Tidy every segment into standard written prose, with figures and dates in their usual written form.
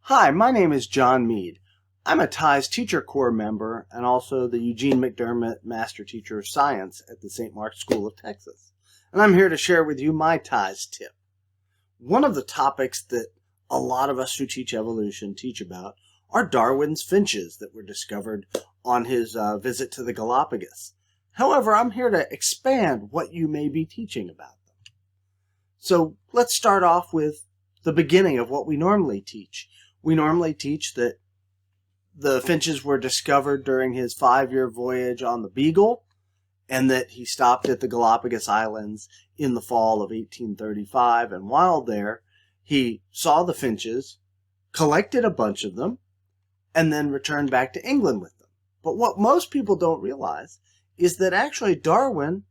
Hi, my name is John Mead. I'm a TIES Teacher Corps member and also the Eugene McDermott Master Teacher of Science at the St. Mark's School of Texas. And I'm here to share with you my TIES tip. One of the topics that a lot of us who teach evolution teach about are Darwin's finches that were discovered on his visit to the Galapagos. However, I'm here to expand what you may be teaching about them. So let's start off with the beginning of what we normally teach. We normally teach that the finches were discovered during his 5-year voyage on the Beagle, and that he stopped at the Galapagos Islands in the fall of 1835. And while there, he saw the finches, collected a bunch of them, and then returned back to England with them. But what most people don't realize is that actually Darwin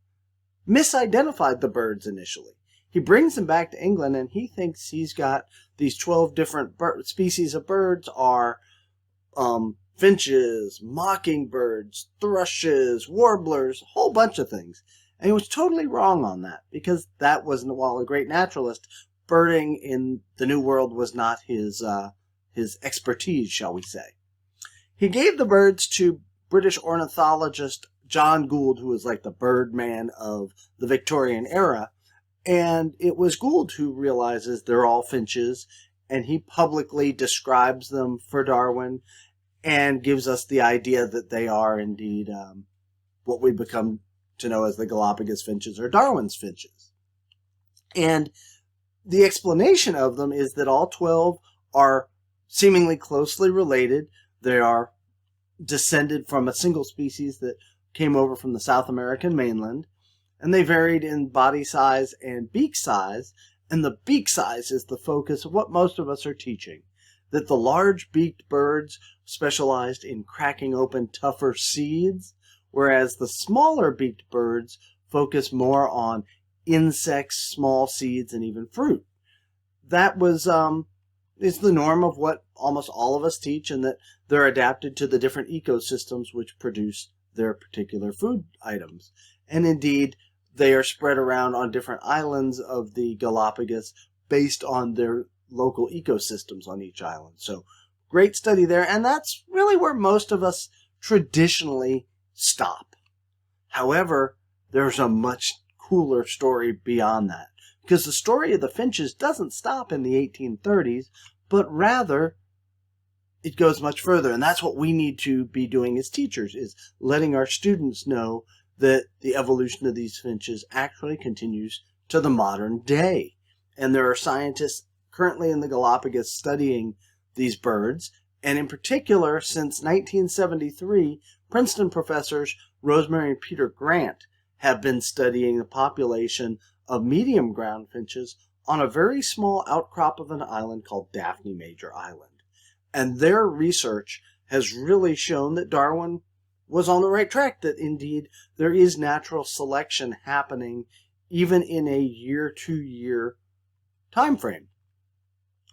misidentified the birds initially. He brings them back to England, and he thinks he's got these 12 different species of birds are finches, mockingbirds, thrushes, warblers, a whole bunch of things. And he was totally wrong on that, because that wasn't, while a great naturalist, birding in the New World was not his expertise, shall we say. He gave the birds to British ornithologist John Gould, who was like the Birdman of the Victorian era. And it was Gould who realizes they're all finches, and he publicly describes them for Darwin and gives us the idea that they are indeed what we become to know as the Galapagos finches or Darwin's finches. And the explanation of them is that all 12 are seemingly closely related. They are descended from a single species that came over from the South American mainland, and they varied in body size and beak size, and the beak size is the focus of what most of us are teaching, that the large-beaked birds specialized in cracking open tougher seeds, whereas the smaller-beaked birds focus more on insects, small seeds, and even fruit. That is the norm of what almost all of us teach, and that they're adapted to the different ecosystems which produce their particular food items. And indeed, they are spread around on different islands of the Galapagos based on their local ecosystems on each island. So great study there, and that's really where most of us traditionally stop. However, there's a much cooler story beyond that, because the story of the finches doesn't stop in the 1830s, but rather it goes much further. And that's what we need to be doing as teachers, is letting our students know that the evolution of these finches actually continues to the modern day. And there are scientists currently in the Galapagos studying these birds. And in particular, since 1973, Princeton professors Rosemary and Peter Grant have been studying the population of medium ground finches on a very small outcrop of an island called Daphne Major Island. And their research has really shown that Darwin was on the right track, that indeed there is natural selection happening even in a year, 2-year time frame.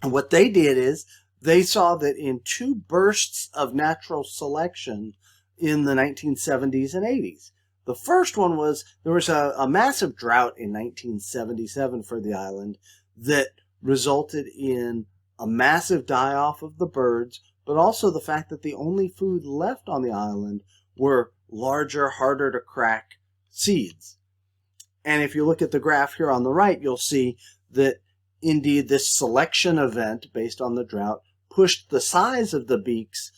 And what they did is they saw that in 2 bursts of natural selection in the 1970s and 80s. The first one was there was a massive drought in 1977 for the island that resulted in a massive die-off of the birds, but also the fact that the only food left on the island were larger, harder to crack seeds. And if you look at the graph here on the right, you'll see that indeed this selection event based on the drought pushed the size of the beaks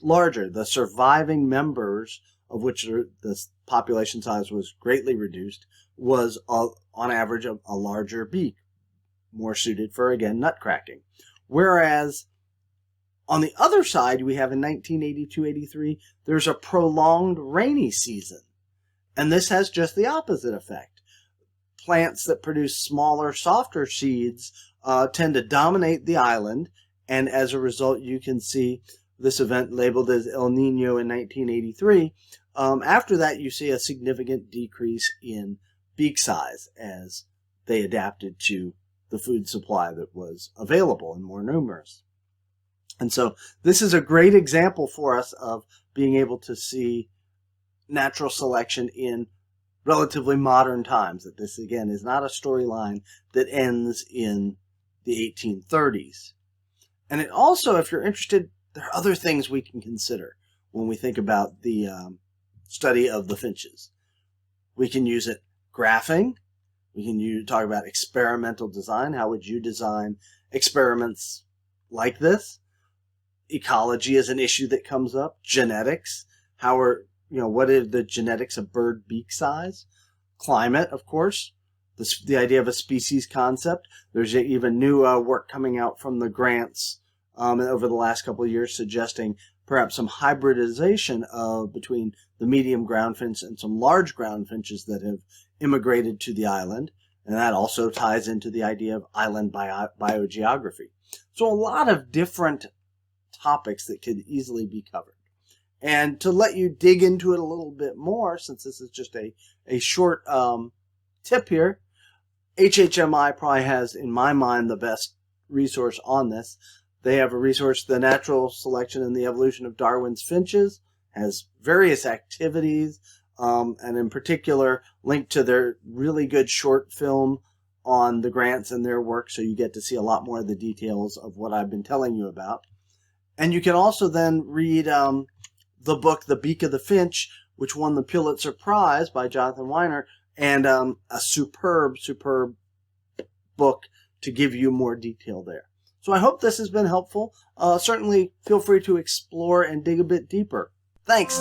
larger. The surviving members, of which the population size was greatly reduced, was on average a larger beak, more suited for, again, nut cracking. Whereas on the other side, we have in 1982-83, there's a prolonged rainy season. And this has just the opposite effect. Plants that produce smaller, softer seeds tend to dominate the island. And as a result, you can see this event labeled as El Nino in 1983. After that, you see a significant decrease in beak size as they adapted to the food supply that was available and more numerous. And so this is a great example for us of being able to see natural selection in relatively modern times. That this, again, is not a storyline that ends in the 1830s. And it also, if you're interested, there are other things we can consider when we think about the study of the finches. We can use it graphing. We can talk about experimental design. How would you design experiments like this? Ecology is an issue that comes up. Genetics. What is the genetics of bird beak size? Climate, of course. The idea of a species concept. There's even new work coming out from the grants over the last couple of years suggesting perhaps some hybridization between the medium ground finch and some large ground finches that have immigrated to the island. And that also ties into the idea of island biogeography. So a lot of different topics that could easily be covered. And to let you dig into it a little bit more, since this is just a short tip here, HHMI probably has, in my mind, the best resource on this. They have a resource, The Natural Selection and the Evolution of Darwin's Finches, has various activities, and in particular, linked to their really good short film on the grants and their work, so you get to see a lot more of the details of what I've been telling you about. And you can also then read the book, The Beak of the Finch, which won the Pulitzer Prize by Jonathan Weiner, and a superb book to give you more detail there. So I hope this has been helpful. Certainly feel free to explore and dig a bit deeper. Thanks.